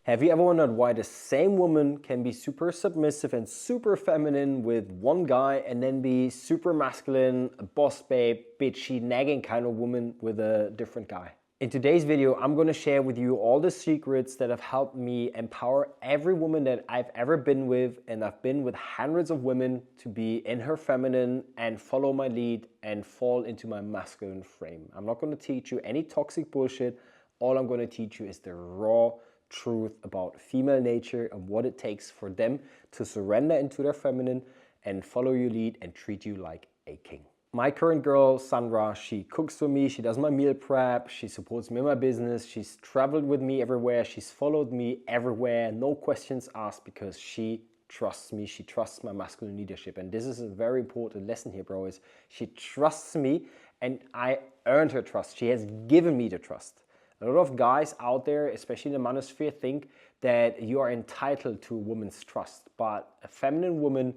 Have you ever wondered why the same woman can be super submissive and super feminine with one guy and then be super masculine, a boss babe, bitchy, nagging kind of woman with a different guy? In today's video, I'm going to share with you all the secrets that have helped me empower every woman that I've ever been with, and I've been with hundreds of women, to be in her feminine and follow my lead and fall into my masculine frame. I'm not going to teach you any toxic bullshit. All I'm going to teach you is the raw truth about female nature and what it takes for them to surrender into their feminine and follow your lead and treat you like a king. My current girl, Sandra, she cooks for me, she does my meal prep, she supports me in my business, she's traveled with me everywhere, she's followed me everywhere, no questions asked, because she trusts me, she trusts my masculine leadership. And this is a very important lesson here, bro, is she trusts me and I earned her trust. She has given me the trust. A lot of guys out there, especially in the manosphere, think that you are entitled to a woman's trust. But a feminine woman,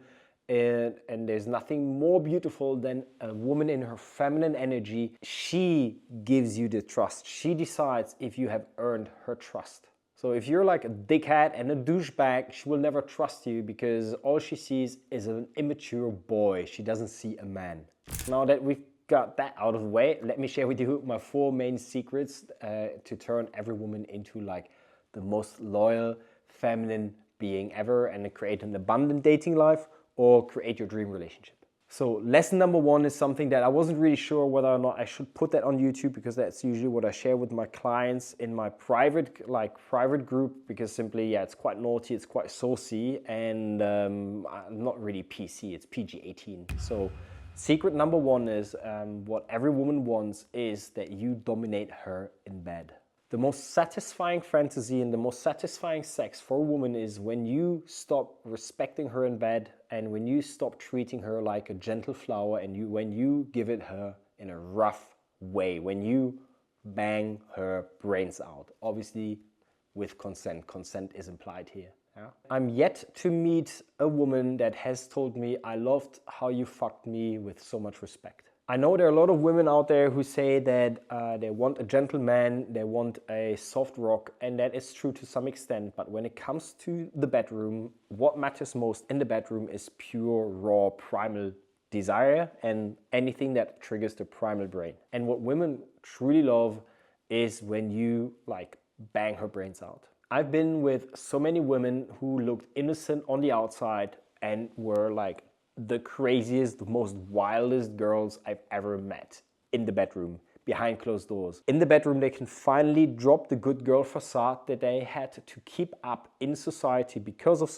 and there's nothing more beautiful than a woman in her feminine energy, she gives you the trust. She decides if you have earned her trust. So if you're like a dickhead and a douchebag, she will never trust you because all she sees is an immature boy. She doesn't see a man. Now that we've got that out of the way, let me share with you my 4 main secrets to turn every woman into like the most loyal feminine being ever and create an abundant dating life or create your dream relationship. So lesson number 1 is something that I wasn't really sure whether or not I should put that on YouTube, because that's usually what I share with my clients in my private group, because simply, yeah, it's quite naughty, it's quite saucy, and not really PC, it's PG-18. So secret number 1 is what every woman wants is that you dominate her in bed. The most satisfying fantasy and the most satisfying sex for a woman is when you stop respecting her in bed and when you stop treating her like a gentle flower and when you give it her in a rough way, when you bang her brains out. Obviously with consent. Consent is implied here. Yeah? I'm yet to meet a woman that has told me, I loved how you fucked me, with so much respect. I know there are a lot of women out there who say that they want a gentleman, they want a soft rock, and that is true to some extent. But when it comes to the bedroom, what matters most in the bedroom is pure, raw, primal desire and anything that triggers the primal brain. And what women truly love is when you like bang her brains out. I've been with so many women who looked innocent on the outside and were like the craziest, the most wildest girls I've ever met in the bedroom, behind closed doors. In the bedroom, they can finally drop the good girl facade that they had to keep up in society, because of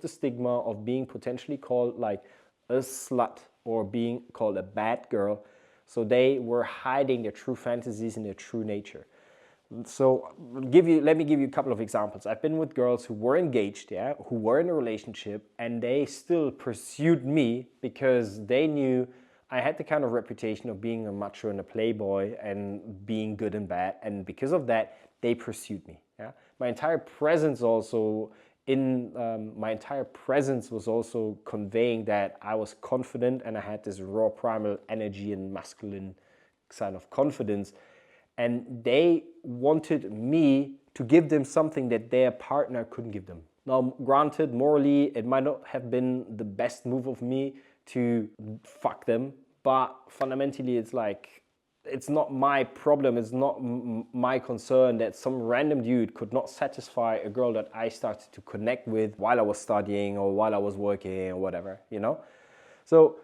the stigma of being potentially called like a slut or being called a bad girl. So they were hiding their true fantasies and their true nature. So let me give you a couple of examples. I've been with girls who were engaged, yeah, who were in a relationship, and they still pursued me because they knew I had the kind of reputation of being a macho and a playboy and being good and bad, and because of that, they pursued me. Yeah, my entire presence was also conveying that I was confident and I had this raw primal energy and masculine kind of confidence. And they wanted me to give them something that their partner couldn't give them. Now, granted, morally, it might not have been the best move of me to fuck them, but fundamentally, it's like, it's not my problem, it's not my concern that some random dude could not satisfy a girl that I started to connect with while I was studying or while I was working or whatever, you know? So,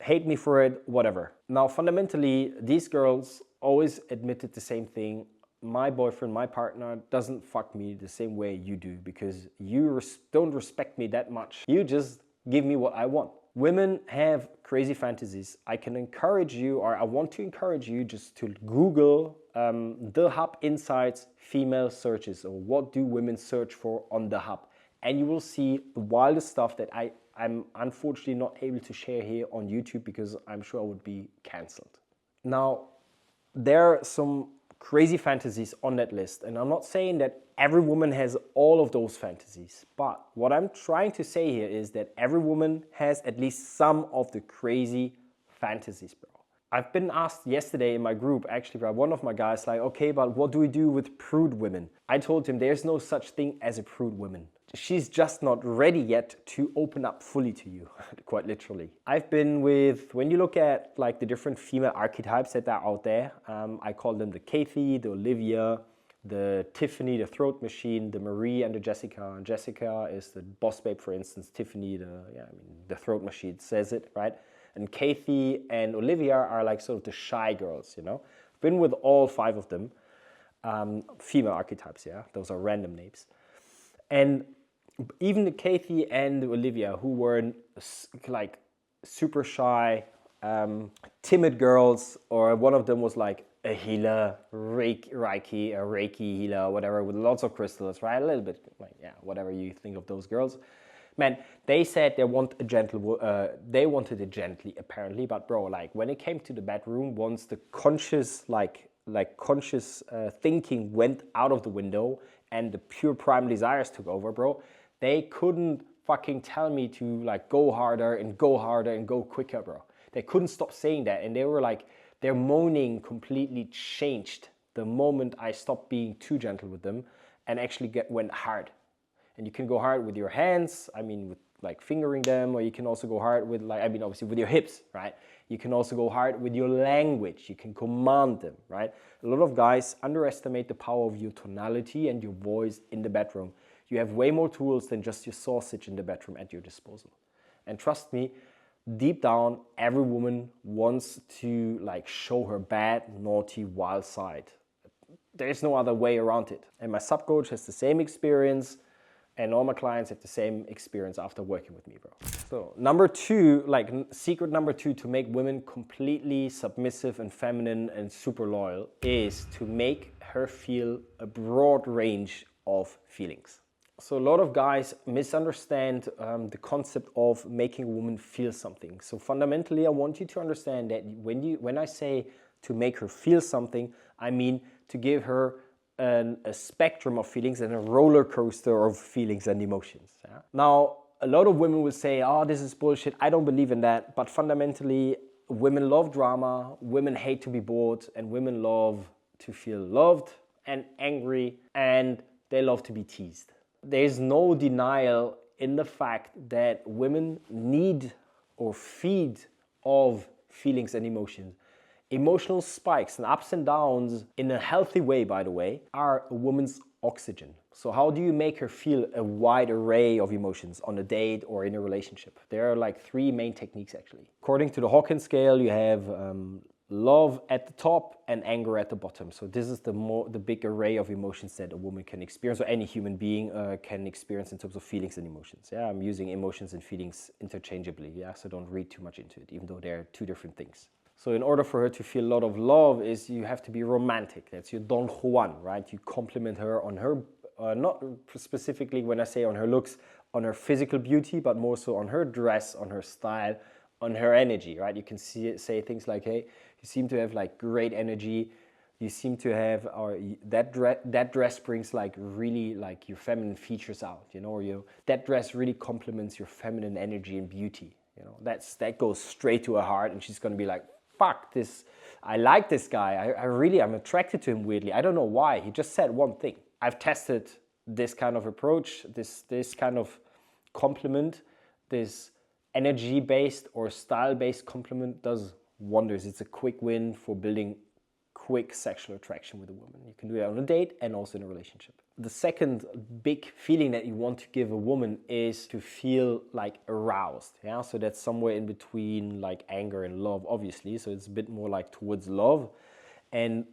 hate me for it, whatever. Now, fundamentally, these girls always admitted the same thing. My boyfriend, my partner doesn't fuck me the same way you do because you don't respect me that much. You just give me what I want. Women have crazy fantasies. I can encourage you, or I want to encourage you, just to Google the Hub Insights female searches, or what do women search for on the Hub. And you will see the wildest stuff that I'm unfortunately not able to share here on YouTube because I'm sure I would be cancelled. Now, there are some crazy fantasies on that list, and I'm not saying that every woman has all of those fantasies, but what I'm trying to say here is that every woman has at least some of the crazy fantasies, bro. I've been asked yesterday in my group, actually by one of my guys, like, okay, but what do we do with prude women? I told him there's no such thing as a prude woman. She's just not ready yet to open up fully to you, quite literally. I've been with, when you look at like the different female archetypes that are out there, I call them the Kathy, the Olivia, the Tiffany, the throat machine, the Marie, and the Jessica. And Jessica is the boss babe, for instance. Tiffany, the throat machine says it, right? And Kathy and Olivia are like sort of the shy girls, you know. I've been with all 5 of them, female archetypes, yeah. Those are random names. And even the Kathy and the Olivia, who were like super shy, timid girls, or one of them was like a healer, Reiki healer, whatever, with lots of crystals, right? A little bit, like, yeah, whatever you think of those girls. Man, they said they wanted it gently, apparently, but bro, like when it came to the bedroom, once the conscious, conscious thinking went out of the window and the pure primal desires took over, bro, they couldn't fucking tell me to like go harder and go harder and go quicker, bro. They couldn't stop saying that, and they were like, their moaning completely changed the moment I stopped being too gentle with them and actually went hard. And you can go hard with your hands, I mean, with like fingering them, or you can also go hard with like, I mean, obviously with your hips, right? You can also go hard with your language. You can command them, right? A lot of guys underestimate the power of your tonality and your voice in the bedroom. You have way more tools than just your sausage in the bedroom at your disposal. And trust me, deep down, every woman wants to like show her bad, naughty, wild side. There's no other way around it. And my sub-coach has the same experience, and all my clients have the same experience after working with me, bro. So number 2, like secret number 2 to make women completely submissive and feminine and super loyal is to make her feel a broad range of feelings. So a lot of guys misunderstand the concept of making a woman feel something. So fundamentally, I want you to understand that when I say to make her feel something, I mean to give her a spectrum of feelings and a roller coaster of feelings and emotions. Yeah? Now, a lot of women will say, oh, this is bullshit, I don't believe in that. But fundamentally, women love drama, women hate to be bored, and women love to feel loved and angry, and they love to be teased. There's no denial in the fact that women need or feed of feelings and emotions. Emotional spikes and ups and downs, in a healthy way, by the way, are a woman's oxygen. So how do you make her feel a wide array of emotions on a date or in a relationship? There are like 3 main techniques, actually. According to the Hawkins scale, you have love at the top and anger at the bottom. So this is the big array of emotions that a woman can experience, or any human being can experience in terms of feelings and emotions. Yeah, I'm using emotions and feelings interchangeably. Yeah, so don't read too much into it, even though they're 2 different things. So in order for her to feel a lot of love, is you have to be romantic. That's your Don Juan, right? You compliment her on her, not specifically when I say on her looks, on her physical beauty, but more so on her dress, on her style, on her energy, right? You can say things like, hey, you seem to have like great energy. You seem to have, or that dress brings like really like your feminine features out, you know, or that dress really complements your feminine energy and beauty. You know, that goes straight to her heart, and she's gonna be like, fuck this, I like this guy, I'm attracted to him weirdly. I don't know why, he just said one thing. I've tested this kind of approach, this kind of compliment, this energy-based or style-based compliment does wonders. It's a quick win for building quick sexual attraction with a woman. You can do it on a date and also in a relationship. The second big feeling that you want to give a woman is to feel like aroused. Yeah, so that's somewhere in between like anger and love, obviously. So it's a bit more like towards love. And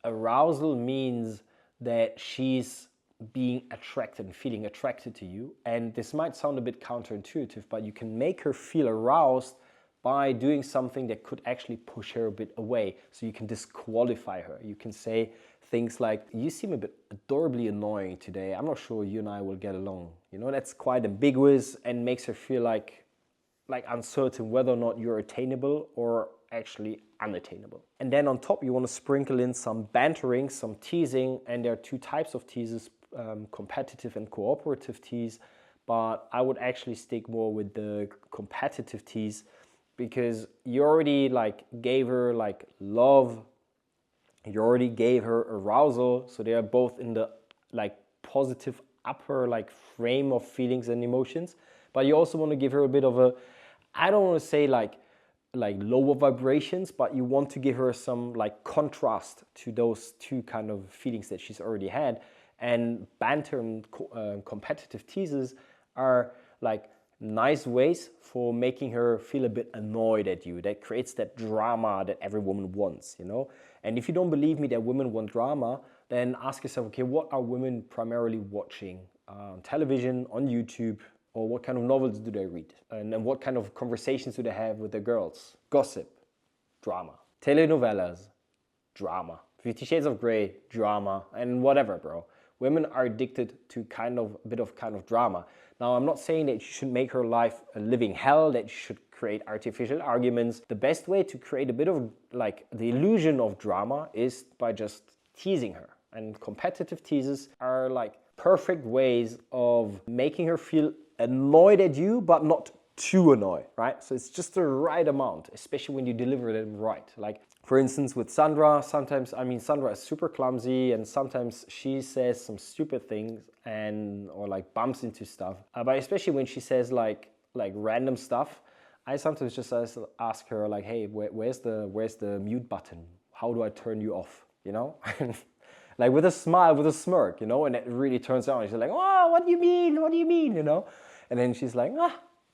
arousal means that she's being attracted and feeling attracted to you. And this might sound a bit counterintuitive, but you can make her feel aroused by doing something that could actually push her a bit away. So you can disqualify her. You can say things like, you seem a bit adorably annoying today. I'm not sure you and I will get along. You know, that's quite ambiguous and makes her feel like uncertain whether or not you're attainable or actually unattainable. And then on top, you want to sprinkle in some bantering, some teasing. And there are 2 types of teases, competitive and cooperative tease. But I would actually stick more with the competitive tease, because you already like gave her like love, you already gave her arousal, so they are both in the like positive upper like frame of feelings and emotions. But you also want to give her a bit of a, I don't want to say like lower vibrations, but you want to give her some like contrast to those two kind of feelings that she's already had. And banter and competitive teases are like nice ways for making her feel a bit annoyed at you. That creates that drama that every woman wants, you know. And if you don't believe me that women want drama, then ask yourself, okay, what are women primarily watching on television, on YouTube, or what kind of novels do they read? And then what kind of conversations do they have with their girls? Gossip, drama. Telenovelas, drama. 50 Shades of Grey, drama, and whatever, bro. Women are addicted to a bit of drama. Now, I'm not saying that you should make her life a living hell, that you should create artificial arguments. The best way to create a bit of like the illusion of drama is by just teasing her. And competitive teases are like perfect ways of making her feel annoyed at you, but not too annoyed, right? So it's just the right amount, especially when you deliver them right. Like, for instance, with Sandra, sometimes, Sandra is super clumsy and sometimes she says some stupid things or like bumps into stuff. But especially when she says like random stuff, I sometimes just ask her like, hey, where's the mute button? How do I turn you off? You know? Like with a smile, with a smirk, you know? And it really turns out. She's like, oh, what do you mean? What do you mean? You know? And then she's like,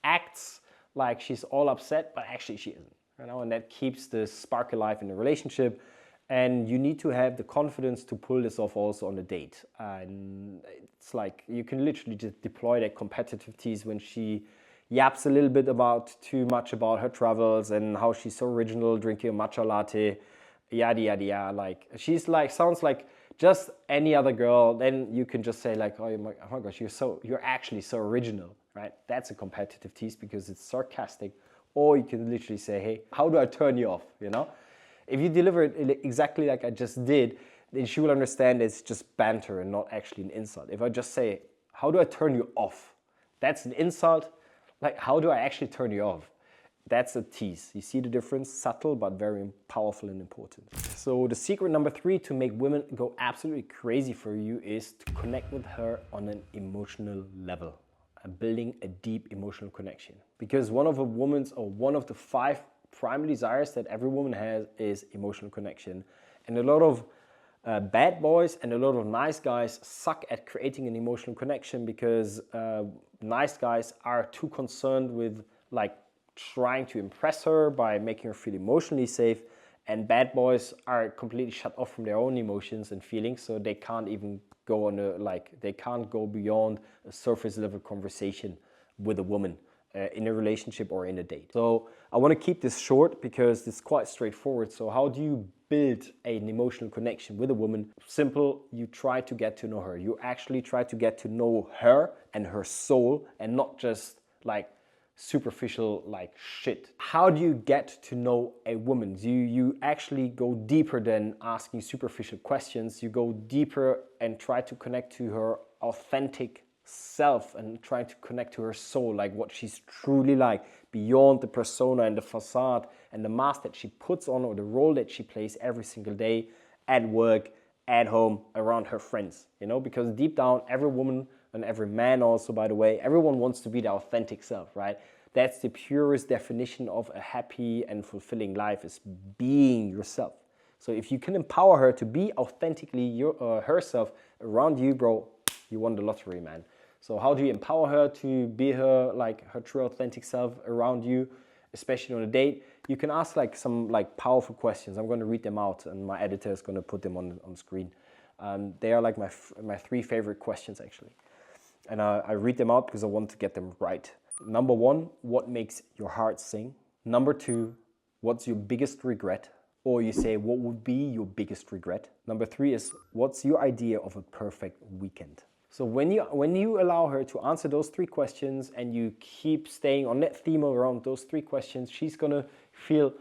acts like she's all upset, but actually she isn't. You know, and that keeps the spark alive in the relationship. And you need to have the confidence to pull this off also on a date. And it's like you can literally just deploy that competitive tease when she yaps a little bit too much about her travels and how she's so original, drinking a matcha latte, yada yada yada. Like she's like sounds like just any other girl. Then you can just say like, oh my gosh, you're actually so original, right? That's a competitive tease because it's sarcastic. Or you can literally say, hey, how do I turn you off, you know? If you deliver it exactly like I just did, then she will understand it's just banter and not actually an insult. If I just say, how do I turn you off? That's an insult. Like, how do I actually turn you off? That's a tease. You see the difference? Subtle, but very powerful and important. So the secret number 3 to make women go absolutely crazy for you is to connect with her on an emotional level. Building a deep emotional connection, because one of the 5 primary desires that every woman has is emotional connection. And a lot of bad boys and a lot of nice guys suck at creating an emotional connection because nice guys are too concerned with like trying to impress her by making her feel emotionally safe, and bad boys are completely shut off from their own emotions and feelings, so they can't even go they can't go beyond a surface level conversation with a woman in a relationship or in a date. So I want to keep this short because it's quite straightforward. So how do you build an emotional connection with a woman? Simple, you try to get to know her. You actually try to get to know her and her soul, and not just like superficial like shit. How do you get to know a woman? You actually go deeper than asking superficial questions. You go deeper and try to connect to her authentic self and try to connect to her soul, like what she's truly like, beyond the persona and the facade and the mask that she puts on, or the role that she plays every single day at work, at home, around her friends, you know? Because deep down, every woman and every man also, by the way, everyone wants to be their authentic self, right? That's the purest definition of a happy and fulfilling life, is being yourself. So if you can empower her to be authentically herself around you, bro, you won the lottery, man. So how do you empower her to be her true authentic self around you, especially on a date? You can ask like some like powerful questions. I'm going to read them out, and my editor is going to put them on screen. They are like my 3 favorite questions actually, and I read them out because I want to get them right. Number 1, what makes your heart sing? Number 2, what's your biggest regret? Or you say, what would be your biggest regret? Number 3 is, what's your idea of a perfect weekend? So when you allow her to answer those 3 questions and you keep staying on that theme around those 3 questions, she's gonna feel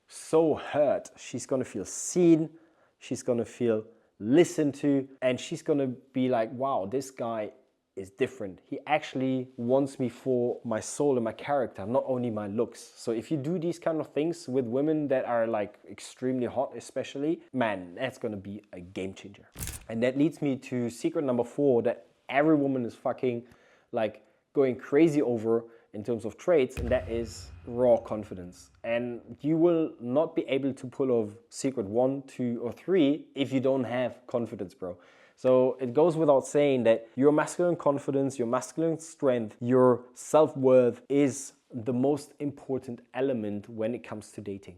so heard. She's gonna feel seen. She's gonna feel listened to, and she's gonna be like, wow, this guy is different. He actually wants me for my soul and my character, not only my looks. So if you do these kind of things with women that are like extremely hot especially, man, that's gonna be a game changer. And that leads me to secret number 4 that every woman is fucking like going crazy over in terms of traits, and that is raw confidence. And you will not be able to pull off secret 1, 2, or 3 if you don't have confidence, bro. So it goes without saying that your masculine confidence, your masculine strength, your self-worth is the most important element when it comes to dating.